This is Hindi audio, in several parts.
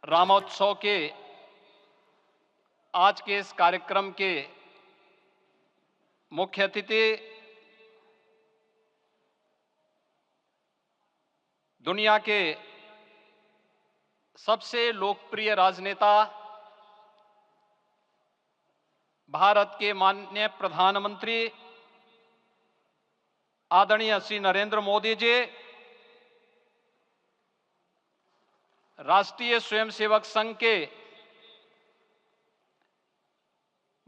रामोत्सव के आज के इस कार्यक्रम के मुख्य अतिथि दुनिया के सबसे लोकप्रिय राजनेता भारत के माननीय प्रधानमंत्री आदरणीय श्री नरेंद्र मोदी जी, राष्ट्रीय स्वयंसेवक संघ के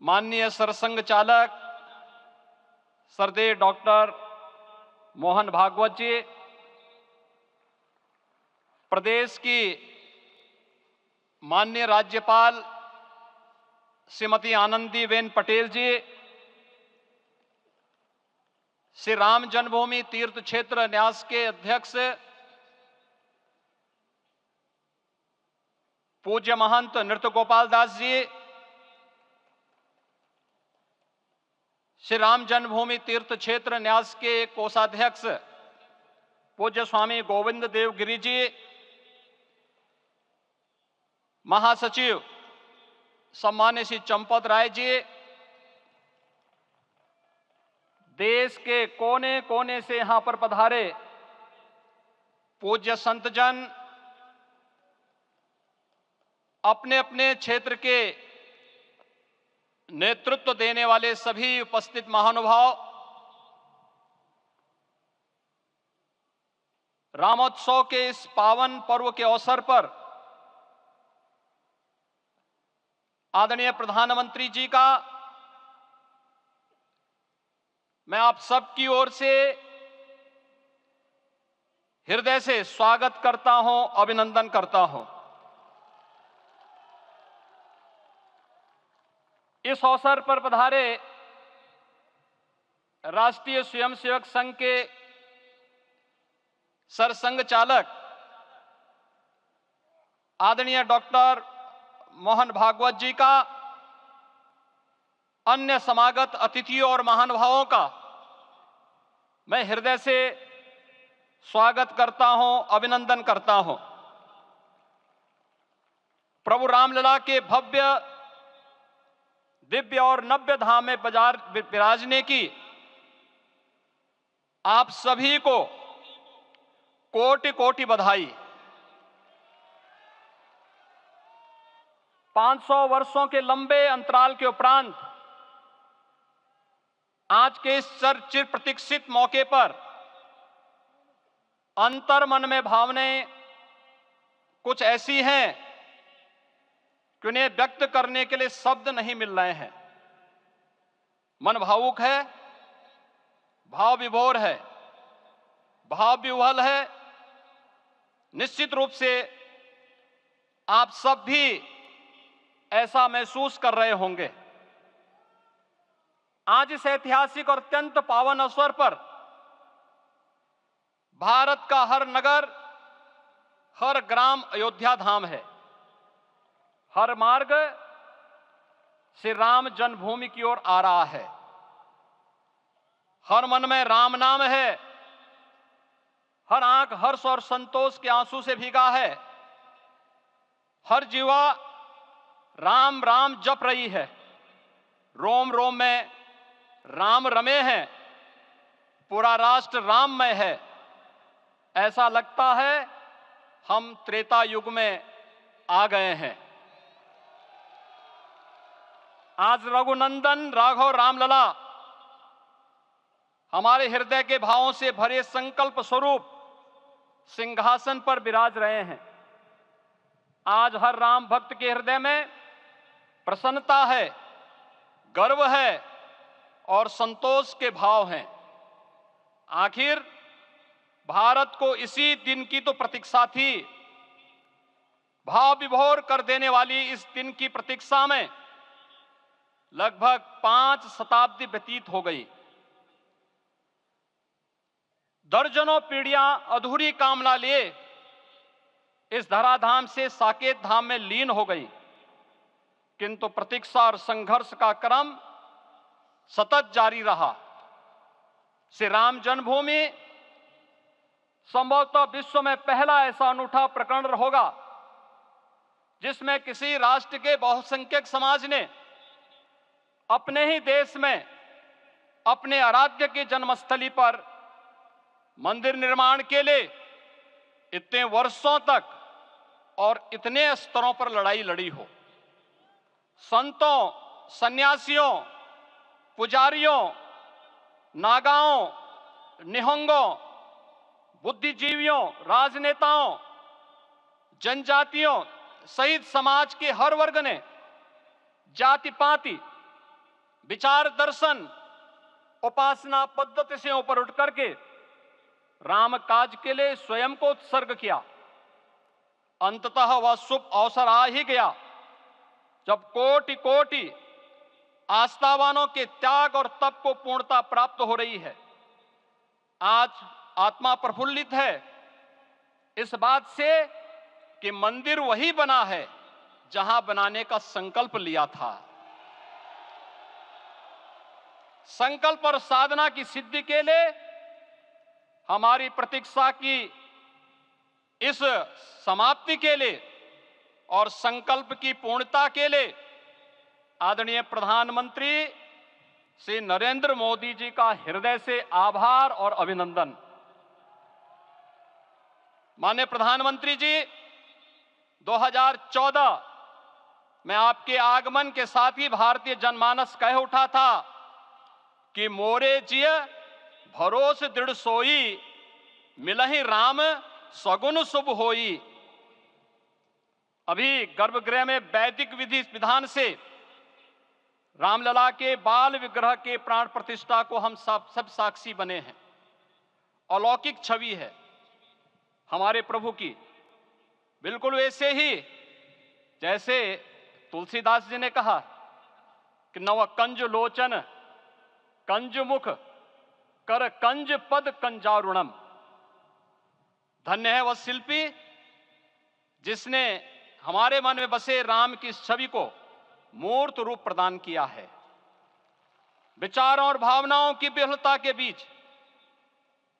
माननीय सरसंघ चालक श्रद्धेय डॉक्टर मोहन भागवत जी, प्रदेश की माननीय राज्यपाल श्रीमती आनंदीबेन पटेल जी, श्री राम जन्मभूमि तीर्थ क्षेत्र न्यास के अध्यक्ष पूज्य महंत नृत्य गोपाल दास जी, श्री राम जन्मभूमि तीर्थ क्षेत्र न्यास के कोषाध्यक्ष पूज्य स्वामी गोविंद देव गिरि जी, महासचिव सम्मान्य श्री चंपत राय जी, देश के कोने कोने से यहां पर पधारे पूज्य संतजन, अपने अपने क्षेत्र के नेतृत्व देने वाले सभी उपस्थित महानुभाव, रामोत्सव के इस पावन पर्व के अवसर पर आदरणीय प्रधानमंत्री जी का मैं आप सबकी ओर से हृदय से स्वागत करता हूं, अभिनंदन करता हूं। इस अवसर पर पधारे राष्ट्रीय स्वयंसेवक संघ के सरसंघ चालक आदरणीय डॉक्टर मोहन भागवत जी का, अन्य समागत अतिथियों और महानुभावों का मैं हृदय से स्वागत करता हूं, अभिनंदन करता हूं। प्रभु रामलला के भव्य दिव्य और नव्य धाम में विराजने की आप सभी को कोटि कोटि बधाई। 500 वर्षों के लंबे अंतराल के उपरांत आज के इस चिर प्रतीक्षित मौके पर अंतर मन में भावनाएं कुछ ऐसी हैं कि उन्हें व्यक्त करने के लिए शब्द नहीं मिल रहे हैं। मन भावुक है, भाव विभोर है, भाव विह्वल है। निश्चित रूप से आप सब भी ऐसा महसूस कर रहे होंगे। आज इस ऐतिहासिक और अत्यंत पावन अवसर पर भारत का हर नगर, हर ग्राम अयोध्या धाम है। हर मार्ग श्री राम जन्मभूमि की ओर आ रहा है। हर मन में राम नाम है। हर आंख हर्ष और संतोष के आंसू से भीगा है। हर जीवा राम राम जप रही है। रोम रोम में राम रमे हैं। पूरा राष्ट्र राममय है। ऐसा लगता है हम त्रेता युग में आ गए हैं। आज रघुनंदन राघव रामलला हमारे हृदय के भावों से भरे संकल्प स्वरूप सिंहासन पर विराज रहे हैं। आज हर राम भक्त के हृदय में प्रसन्नता है, गर्व है और संतोष के भाव हैं। आखिर भारत को इसी दिन की तो प्रतीक्षा थी। भाव विभोर कर देने वाली इस दिन की प्रतीक्षा में लगभग 5 शताब्दी व्यतीत हो गई। दर्जनों पीढ़ियां अधूरी कामना लिए इस धराधाम से साकेत धाम में लीन हो गई, किंतु प्रतीक्षा और संघर्ष का क्रम सतत जारी रहा। श्री राम जन्मभूमि संभवतः विश्व में पहला ऐसा अनूठा प्रकरण होगा जिसमें किसी राष्ट्र के बहुसंख्यक समाज ने अपने ही देश में अपने आराध्य की जन्मस्थली पर मंदिर निर्माण के लिए इतने वर्षों तक और इतने स्तरों पर लड़ाई लड़ी हो। संतों, सन्यासियों, पुजारियों, नागाओं, निहंगों, बुद्धिजीवियों, राजनेताओं, जनजातियों सहित समाज के हर वर्ग ने जाति पाति, विचार दर्शन, उपासना पद्धति से ऊपर उठ करके राम काज के लिए स्वयं को उत्सर्ग किया। अंततः वह शुभ अवसर आ ही गया जब कोटि कोटि आस्थावानों के त्याग और तप को पूर्णता प्राप्त हो रही है। आज आत्मा प्रफुल्लित है इस बात से कि मंदिर वही बना है जहां बनाने का संकल्प लिया था। संकल्प और साधना की सिद्धि के लिए हमारी प्रतीक्षा की इस समाप्ति के लिए और संकल्प की पूर्णता के लिए आदरणीय प्रधानमंत्री श्री नरेंद्र मोदी जी का हृदय से आभार और अभिनंदन। माननीय प्रधानमंत्री जी, 2014 में आपके आगमन के साथ ही भारतीय जनमानस कह उठा था कि मोरे जिय भरोस दृढ़ सोई, मिलहि राम सगुन शुभ होई। अभी गर्भगृह में वैदिक विधि विधान से रामलला के बाल विग्रह के प्राण प्रतिष्ठा को हम सब साक्षी बने हैं। अलौकिक छवि है हमारे प्रभु की, बिल्कुल वैसे ही जैसे तुलसीदास जी ने कहा कि नव कंज लोचन कंज मुख कर कंज पद कंजारुणम। धन्य है वह शिल्पी जिसने हमारे मन में बसे राम की छवि को मूर्त रूप प्रदान किया है। विचारों और भावनाओं की विहलता के बीच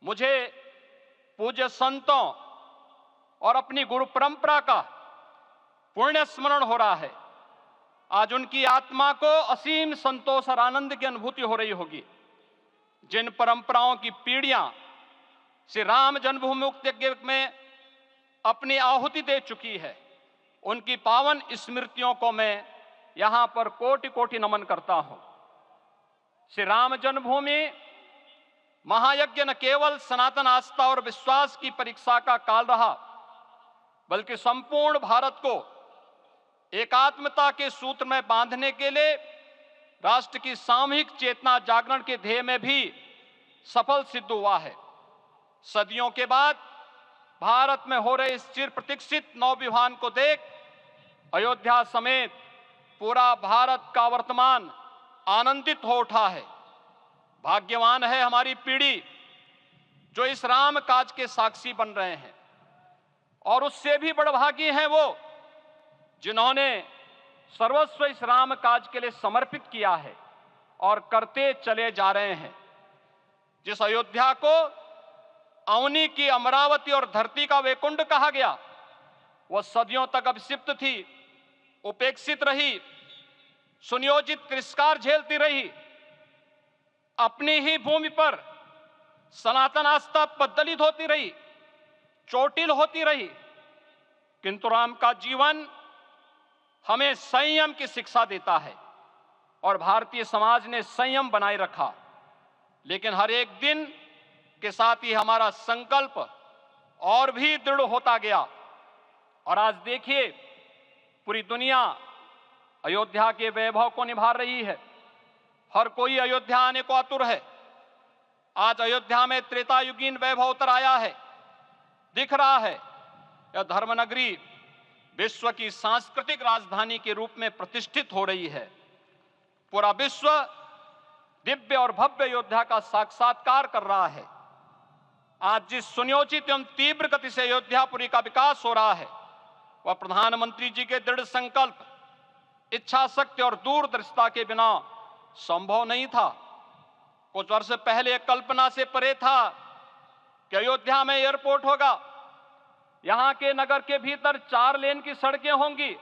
मुझे पूज्य संतों और अपनी गुरु परंपरा का पुण्य स्मरण हो रहा है। आज उनकी आत्मा को असीम संतोष और आनंद की अनुभूति हो रही होगी। जिन परंपराओं की पीढ़ियां श्री राम जन्मभूमि मुक्ति यज्ञ में अपनी आहुति दे चुकी है, उनकी पावन स्मृतियों को मैं यहां पर कोटि कोटि नमन करता हूं। श्री राम जन्मभूमि महायज्ञ न केवल सनातन आस्था और विश्वास की परीक्षा का काल रहा, बल्कि संपूर्ण भारत को एकात्मता के सूत्र में बांधने के लिए राष्ट्र की सामूहिक चेतना जागरण के ध्येय में भी सफल सिद्ध हुआ है। सदियों के बाद भारत में हो रहे इस चिर प्रतीक्षित नवविवाह को देख अयोध्या समेत पूरा भारत का वर्तमान आनंदित हो उठा है। भाग्यवान है हमारी पीढ़ी जो इस राम काज के साक्षी बन रहे हैं, और उससे भी बड़भागी हैं वो जिन्होंने सर्वस्व इस राम काज के लिए समर्पित किया है और करते चले जा रहे हैं। जिस अयोध्या को अवनी की अमरावती और धरती का वैकुंठ कहा गया, वह सदियों तक अभिषिप्त थी, उपेक्षित रही, सुनियोजित तिरस्कार झेलती रही। अपनी ही भूमि पर सनातन आस्था पद्दलित होती रही, चोटिल होती रही, किंतु राम का जीवन हमें संयम की शिक्षा देता है और भारतीय समाज ने संयम बनाए रखा। लेकिन हर एक दिन के साथ ही हमारा संकल्प और भी दृढ़ होता गया, और आज देखिए पूरी दुनिया अयोध्या के वैभव को निभा रही है। हर कोई अयोध्या आने को आतुर है। आज अयोध्या में त्रेतायुगीन वैभव उतर आया है, दिख रहा है। यह धर्मनगरी विश्व की सांस्कृतिक राजधानी के रूप में प्रतिष्ठित हो रही है। पूरा विश्व दिव्य और भव्य अयोध्या का साक्षात्कार कर रहा है। आज जिस सुनियोजित एवं तीव्र गति से अयोध्यापुरी का विकास हो रहा है, वह प्रधानमंत्री जी के दृढ़ संकल्प, इच्छा शक्ति और दूरदर्शिता के बिना संभव नहीं था। कुछ वर्ष पहले कल्पना से परे था कि अयोध्या में एयरपोर्ट होगा, यहां के नगर के भीतर 4 लेन की सड़कें होंगी,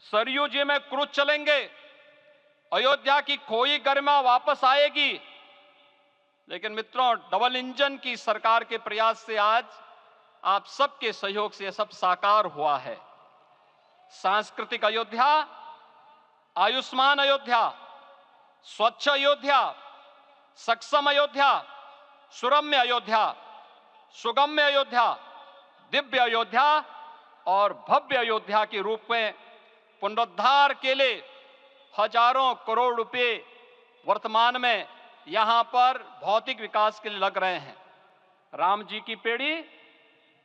सरयू जी में क्रूज चलेंगे, अयोध्या की खोई गरिमा वापस आएगी। लेकिन मित्रों, डबल इंजन की सरकार के प्रयास से आज आप सबके सहयोग से यह सब साकार हुआ है। सांस्कृतिक अयोध्या, आयुष्मान अयोध्या, स्वच्छ अयोध्या, सक्षम अयोध्या, सुरम्य अयोध्या, सुगम्य अयोध्या, दिव्य अयोध्या और भव्य अयोध्या के रूप में पुनरुद्धार के लिए हजारों करोड़ रुपए वर्तमान में यहां पर भौतिक विकास के लिए लग रहे हैं। राम जी की पेड़ी,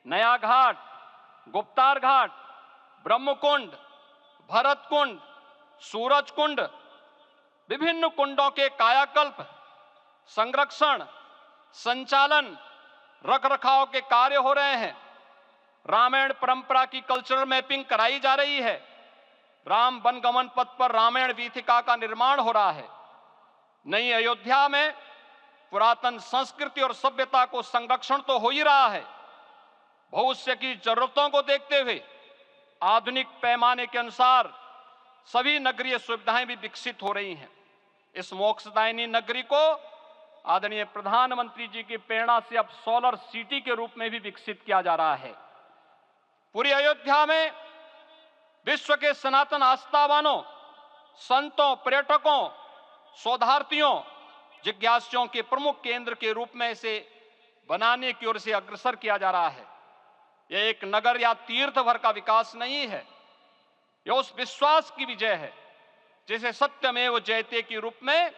नया घाट, गुप्तार घाट, ब्रह्मकुंड, भरत कुंड, सूरज कुंड, विभिन्न कुंडों के कायाकल्प, संरक्षण, संचालन, रखरखाव के कार्य हो रहे हैं। रामायण परंपरा की कल्चरल मैपिंग कराई जा रही है। राम वनगमन पथ पर रामायण वीथिका का निर्माण हो रहा है। नई अयोध्या में पुरातन संस्कृति और सभ्यता को संरक्षण तो हो ही रहा है, भविष्य की जरूरतों को देखते हुए आधुनिक पैमाने के अनुसार सभी नगरीय सुविधाएं भी विकसित हो रही हैं। इस मोक्षदायिनी नगरी को आदरणीय प्रधानमंत्री जी की प्रेरणा से अब सोलर सिटी के रूप में भी विकसित किया जा रहा है। पूरी अयोध्या में विश्व के सनातन आस्थावानों, संतों, पर्यटकों, शोधार्थियों, जिज्ञासुओं के प्रमुख केंद्र के रूप में इसे बनाने की ओर से अग्रसर किया जा रहा है। यह एक नगर या तीर्थ भर का विकास नहीं है, यह उस विश्वास की विजय है जिसे सत्यमेव जयते के रूप में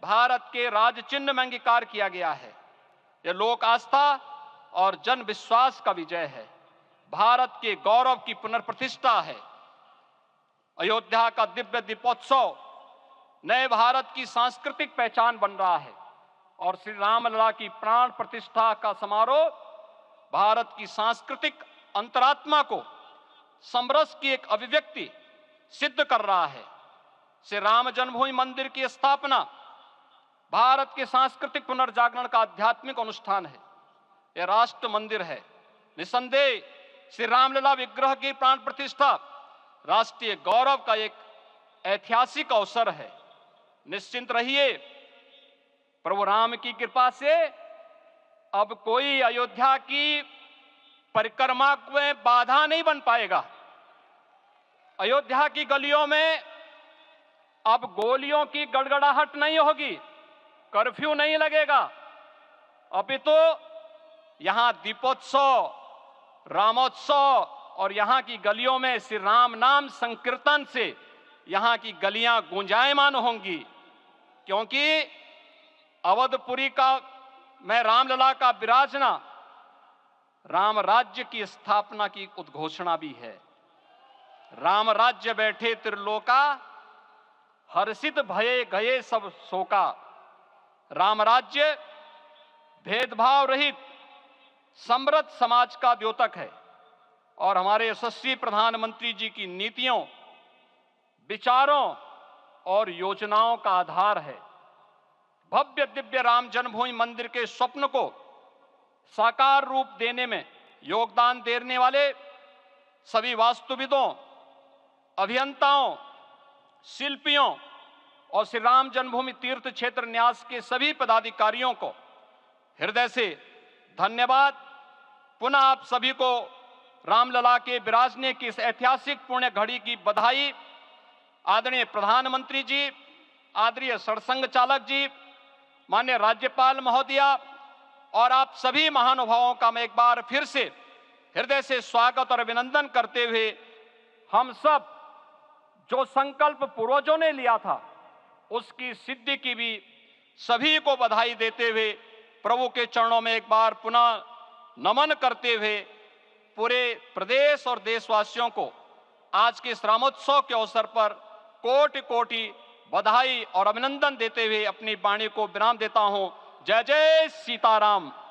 भारत के राज चिन्ह में अंगीकार किया गया है। यह लोक आस्था और जन विश्वास का विजय है, भारत के गौरव की पुनर्प्रतिष्ठा है। अयोध्या का दिव्य दीपोत्सव नए भारत की सांस्कृतिक पहचान बन रहा है और श्री रामलला की प्राण प्रतिष्ठा का समारोह भारत की सांस्कृतिक अंतरात्मा को समरस की एक अभिव्यक्ति सिद्ध कर रहा है। श्री राम जन्मभूमि मंदिर की स्थापना भारत के सांस्कृतिक पुनर्जागरण का आध्यात्मिक अनुष्ठान है। यह राष्ट्र मंदिर है। निसंदेह श्री रामलला विग्रह की प्राण प्रतिष्ठा राष्ट्रीय गौरव का एक ऐतिहासिक अवसर है। निश्चिंत रहिए, प्रभु राम की कृपा से अब कोई अयोध्या की परिक्रमा में बाधा नहीं बन पाएगा। अयोध्या की गलियों में अब गोलियों की गड़गड़ाहट नहीं होगी, कर्फ्यू नहीं लगेगा। अपितु यहां दीपोत्सव, रामोत्सव और यहां की गलियों में श्री राम नाम संकीर्तन से यहां की गलियां गुंजायमान होंगी, क्योंकि अवधपुरी का मैं रामलला का विराजना राम राज्य की स्थापना की उद्घोषणा भी है। राम राज्य बैठे त्रिलोका, हर्षित भये गए सब शोका। राम राज्य भेदभाव रहित समृद्ध समाज का द्योतक है और हमारे यशस्वी प्रधानमंत्री जी की नीतियों, विचारों और योजनाओं का आधार है। भव्य दिव्य राम जन्मभूमि मंदिर के स्वप्न को साकार रूप देने में योगदान देने वाले सभी वास्तुविदों, अभियंताओं, शिल्पियों और श्री राम जन्मभूमि तीर्थ क्षेत्र न्यास के सभी पदाधिकारियों को हृदय से धन्यवाद। पुनः आप सभी को रामलला के विराजने की इस ऐतिहासिक पुण्य घड़ी की बधाई। आदरणीय प्रधानमंत्री जी, आदरणीय सरसंघ चालक जी, माननीय राज्यपाल महोदया और आप सभी महानुभावों का मैं एक बार फिर से हृदय से स्वागत और अभिनंदन करते हुए हम सब जो संकल्प पूर्वजों ने लिया था उसकी सिद्धि की भी सभी को बधाई देते हुए प्रभु के चरणों में एक बार पुनः नमन करते हुए पूरे प्रदेश और देशवासियों को आज के इस रामोत्सव के अवसर पर कोटि कोटि बधाई और अभिनंदन देते हुए अपनी वाणी को विराम देता हूं। जय जय सीताराम।